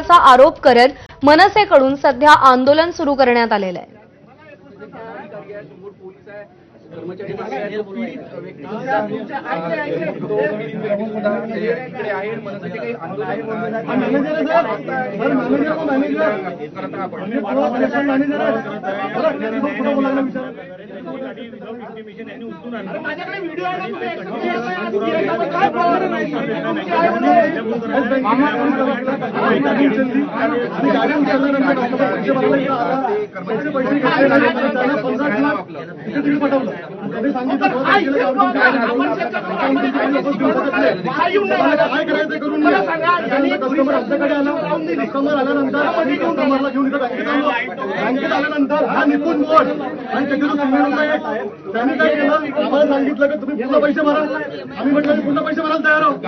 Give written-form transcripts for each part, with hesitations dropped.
असल्याचा आरोप करत मनसेकडून सध्या आंदोलन सुरू करण्यात आलेलं आहे। हा निपुण मोड आणि त्यांनी काय केलं, आम्हाला सांगितलं की तुम्ही पूर्ण पैसे भरा। आम्ही म्हटलं पूर्ण पैसे भरायला तयार आहोत।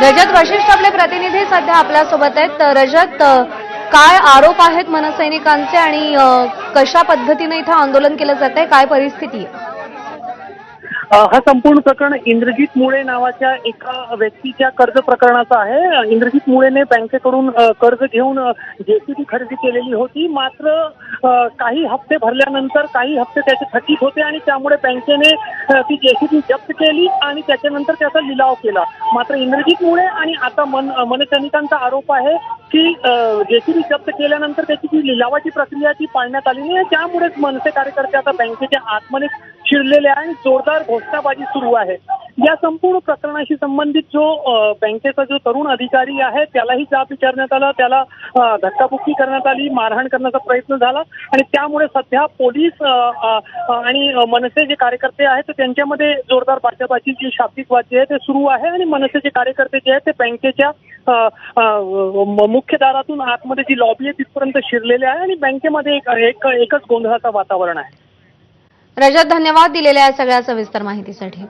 रजत वशिष्ठ आपले प्रतिनिधी सध्या आपल्यासोबत आहेत। रजत, काय आरोप आहेत मनसैनिकांचे आणि कशा पद्धतीने इथे आंदोलन केलं जात आहे, काय परिस्थिती आहे? हा संपूर्ण प्रकरण इंद्रजित मुळे नावाच्या एका व्यक्तीच्या कर्ज प्रकरणाचं आहे। इंद्रजित मुळेने बँकेकडून कर्ज घेऊन जेसीबी खरेदी केलेली होती, मात्र काही हप्ते भरल्यानंतर काही हप्ते त्याचे थकीत होते आणि त्यामुळे बँकेने ती जेसीबी जप्त केली आणि त्याच्यानंतर त्याचा लिलाव केला। मात्र इंद्रजित मुळे आणि आता मनसैनिकांचा आरोप आहे की जेसीबी जप्त केल्यानंतर त्याची जी लिलावाची प्रक्रिया ती पाळण्यात आली नाही, त्यामुळेच मनसे कार्यकर्ते आता बँकेच्या आतमध्ये शिरलेले आहे आणि जोरदार घोषणाबाजी सुरू आहे। या संपूर्ण प्रकरणाशी संबंधित जो बँकेचा जो तरुण अधिकारी आहे त्यालाही जाब विचारण्यात आला, त्याला धक्काबुक्की करण्यात आली, मारहाण करण्याचा प्रयत्न झाला आणि त्यामुळे सध्या पोलीस आणि मनसे जे कार्यकर्ते आहेत त्यांच्यामध्ये जोरदार बाचाबाची जी शाब्दिक वाद आहे ते सुरू आहे आणि मनसेचे कार्यकर्ते जे आहेत ते बँकेच्या मुख्य दारातून आतमध्ये जी लॉबी आहे तिथपर्यंत शिरलेले आहे आणि बँकेमध्ये एकच गोंधळाचं वातावरण आहे। रजत, धन्यवाद दिलेल्या सगळ्या सविस्तर माहितीसाठी।